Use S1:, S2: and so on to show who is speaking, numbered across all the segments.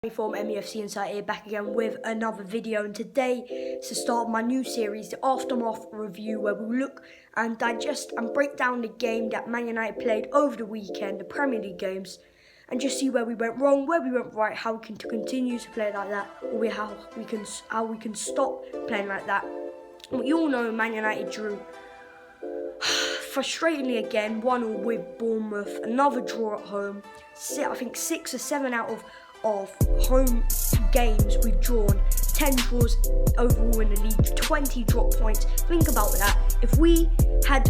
S1: From MUFC Insight here, back again with another video, and today is the start of my new series, the Aftermath Review, where we look and digest and break down the game that Man United played over the weekend, the Premier League games, and just see where we went wrong, where we went right, how we can continue to play like that, or how we can stop playing like that. And you all know Man United drew frustratingly again, 1-1 with Bournemouth, another draw at home. I think 6 or 7 out of home games we've drawn, 10 draws overall in the league, 20 drop points. Think about that. If we had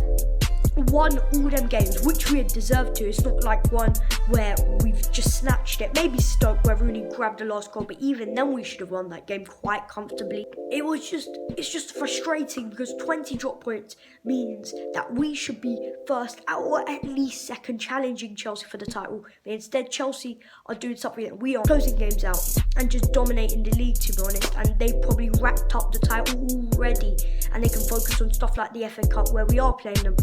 S1: won all them games, which we had deserved to, it's not like one where we've just snatched it. Maybe Stoke, where Rooney grabbed the last goal, but even then we should have won that game quite comfortably. It's just frustrating because 20 drop points means that we should be first or at least second, challenging Chelsea for the title. But instead, Chelsea are doing something that we are, closing games out and just dominating the league, to be honest. And they probably racked up the title already, and they can focus on stuff like the FA Cup, where we are playing them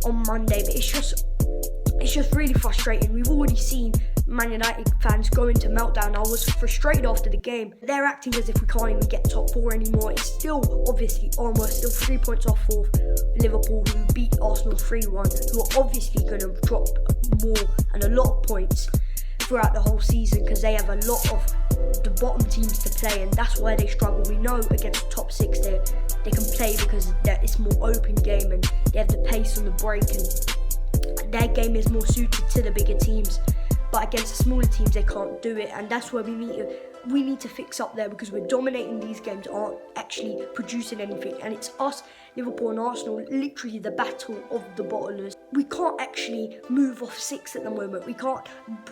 S1: on Monday. But it's just really frustrating. We've already seen Man United fans go into meltdown. I was frustrated after the game. They're acting as if we can't even get top 4 anymore. It's still obviously on. We're still 3 points off fourth Liverpool, who beat Arsenal 3-1, who are obviously going to drop more and a lot of points throughout the whole season because they have a lot of the bottom teams to play, and that's why they struggle. We know against the top 6 they can play because it's more open game and they have the pace on the break, and their game is more suited to the bigger teams. But against the smaller teams, they can't do it, and that's where we need to fix up there, because we're dominating these games, aren't actually producing anything, and it's us, Liverpool and Arsenal, literally the battle of the bottlers. We can't actually move off 6 at the moment. We can't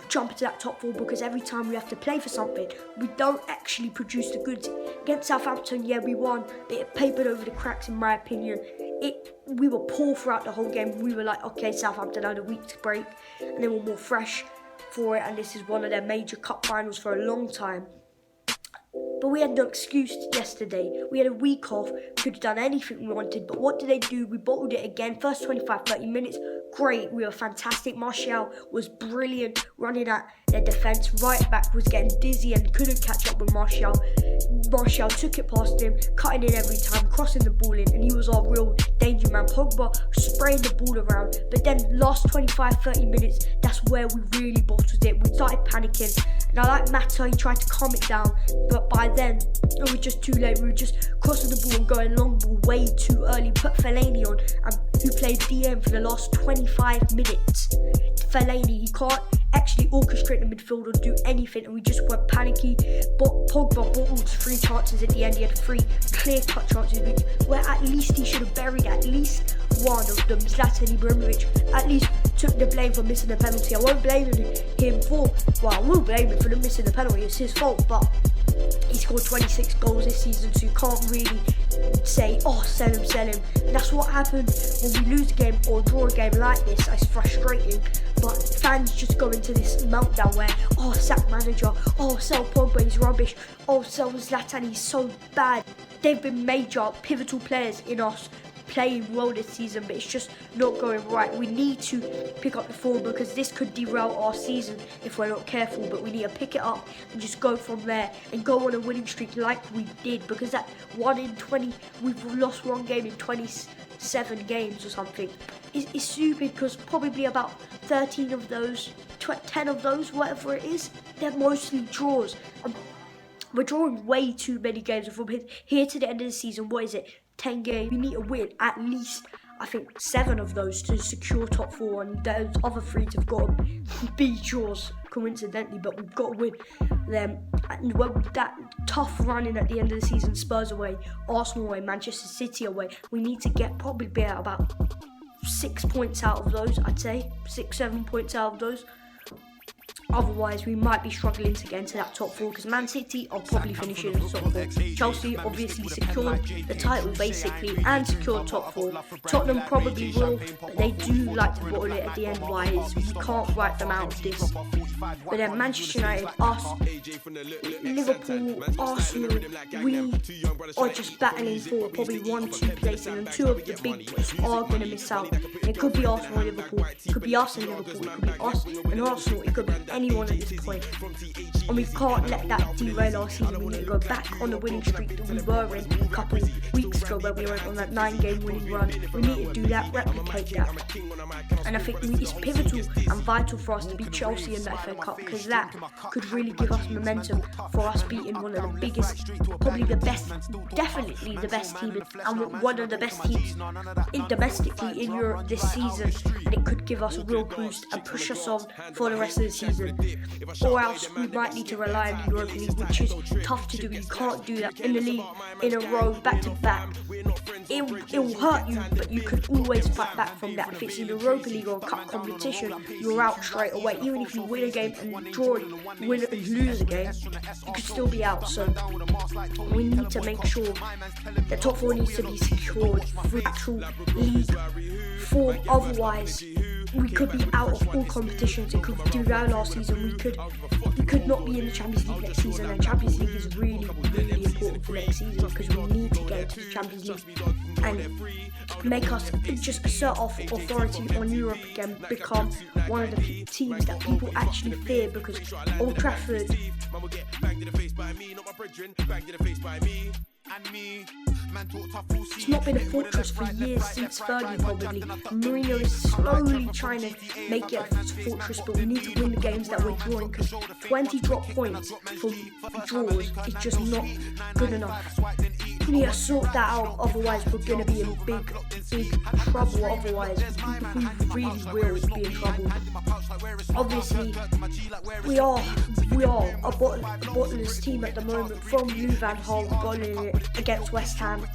S1: jump into that top 4 because every time we have to play for something, we don't actually produce the goods. Against Southampton, yeah, we won, but it papered over the cracks in my opinion. We were poor throughout the whole game. We were like, okay, Southampton had a week's break and they were more fresh for it, and this is one of their major cup finals for a long time. But we had no excuse yesterday. We had a week off, could have done anything we wanted, but what did they do? We bottled it again. First 25-30 minutes, great, we were fantastic. Martial was brilliant running at their defence. Right back was getting dizzy and couldn't catch up with Martial. Martial took it past him, cutting in every time, crossing the ball in, and he was our real danger man. Pogba spraying the ball around, but then last 25-30 minutes, that's where we really bottled it. We started panicking, and I like Mata, he tried to calm it down, but by then it was just too late. We were just crossing the ball and going long ball way too early. Put Fellaini on, who played DM for the last 25 minutes. Fellaini, he can't actually orchestrate the midfield or do anything, and we just went panicky. But Pogba bottled 3 chances at the end. He had 3 clear-cut chances, where at least he should have buried at least one of them. Zlatan Ibrahimovic at least took the blame for missing the penalty. I won't blame him for, well, I will blame him for missing the penalty. It's his fault, but he scored 26 goals this season, so you can't really say, oh, sell him. And that's what happens when we lose a game or draw a game like this. It's frustrating, but fans just go into this meltdown where, oh, sack manager, oh, sell Pogba, he's rubbish, oh, sell Zlatan, he's so bad. They've been major, pivotal players in us playing well this season, but it's just not going right. We need to pick up the form, because this could derail our season if we're not careful. But we need to pick it up and just go from there and go on a winning streak like we did, because that 1 in 20, we've lost one game in 27 games or something. It's stupid, because probably about 13 of those, 10 of those, whatever it is, they're mostly draws. We're drawing way too many games from here to the end of the season. What is it? 10 games. We need to win at least, I think, 7 of those to secure top 4, and those other 3 have got to be draws, coincidentally, but we've got to win them. And with that tough running at the end of the season, Spurs away, Arsenal away, Manchester City away, we need to probably be at about 6 points out of those, I'd say, 6-7 points out of those. Otherwise, we might be struggling to get into that top 4, because Man City are probably finishing in the top 4. Chelsea obviously secured the title basically and secured top 4. Tottenham probably will, but they do like to bottle it at the end. Why is we can't write them out of this. But then Manchester United, us, Liverpool, Arsenal, we are just battling for probably 1-2 places, and 2 of the big boys are going to miss out. It could be Arsenal and Liverpool, it could be us and Liverpool, it could be us and Arsenal, it could be anyone at this point. And we can't let that derail our season. We need to go back on the winning streak that we were in a couple of weeks ago, where we went on that 9-game winning run. We need to do that, replicate that. And I think it's pivotal and vital for us to beat Chelsea in the FA Cup, because that could really give us momentum for us beating one of the biggest, probably the best, definitely the best team, and one of the best teams domestically in Europe this season. And it could give us a real boost and push us on for the rest of the season. Or else we might need to rely on the Europa League, which is tough to do. You can't do that in the league in a row, back to back. It will hurt you, but you can always fight back from that. If it's in the Europa League or a cup competition, you're out straight away. Even if you win a game and draw, win and lose a game, you could still be out. So we need to make sure the top 4 needs to be secured through actual league form. Otherwise, we could be out of all competitions. It could derail our season. We could not be in the Champions League next season, and Champions League is really, really important for next season, because we need to get into the Champions League and make us just assert our authority on Europe again, become one of the teams that people actually fear, because Old Trafford, it's not been a fortress for years, since Fergie probably. Mourinho is slowly trying to make it a fortress, but we need to win the games that we're drawing, because 20 drop points from draws is just not good enough. We need to sort that out, otherwise we're going to be in big trouble. Otherwise we really will be in trouble. Obviously we are a bottomless team at the moment. From Lou Van Gaal bowling it against West Ham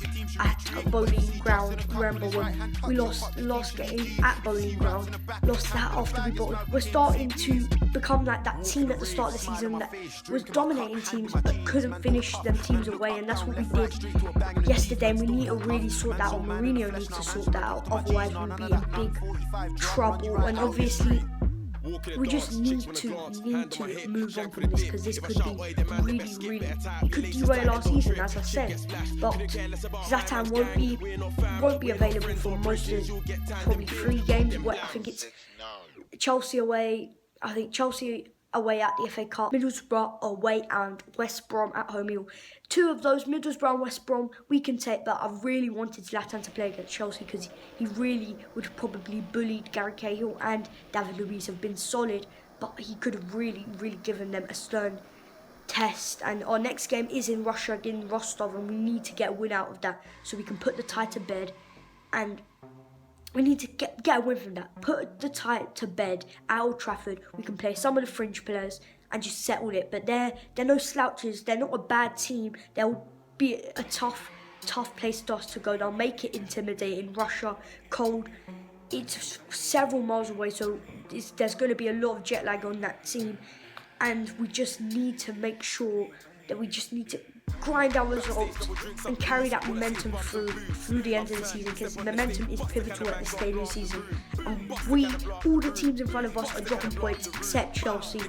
S1: at a Bowling Ground. Remember when we lost game at Bowling Ground, lost that after we bowled. We're starting to become like that team at the start of the season that was dominating teams but couldn't finish them teams away, and that's what we did yesterday. And we need to really sort that out. Mourinho needs to sort that out, otherwise we'll be in big trouble. And obviously we just need to move on from this, because this could be really it could derail our season, as I said. But Zlatan won't be available for most of probably 3 games. I think it's Chelsea away. I think Chelsea away at the FA Cup, Middlesbrough away, and West Brom at home. 2 of those, Middlesbrough and West Brom, we can take, but I really wanted Zlatan to play against Chelsea, because he really would have probably bullied Gary Cahill, and David Luiz have been solid, but he could have really given them a stern test. And our next game is in Russia against Rostov, and we need to get a win out of that so we can put the tie to bed. And we need to get a win from that. Put the tie to bed at Old Trafford. We can play some of the fringe players and just settle it. But they're no slouches. They're not a bad team. They'll be a tough place for us to go. They'll make it intimidating. Russia, cold. It's several miles away, so there's going to be a lot of jet lag on that team. And we just need to make sure that we just need to grind our results and carry that momentum through the end of the season, because momentum is pivotal at this stage of the season. And all the teams in front of us are dropping points except Chelsea,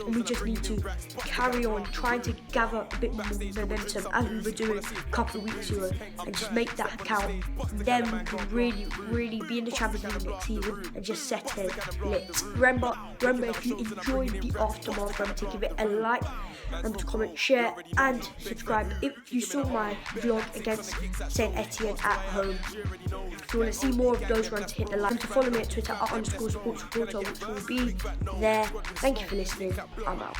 S1: and we just need to carry on trying to gather a bit more momentum as we were doing a couple of weeks ago, and just make that count. Then we can really be in the Champions League next season and just set it lit. Remember, if you enjoyed the aftermath, remember to give it a like, remember to comment, share and subscribe. If you saw my vlog against St Etienne at home, if you want to see more of those, remember to hit the like, and to follow me at Twitter @_sportsreporter, which will be there. Thank you for listening. I'm out.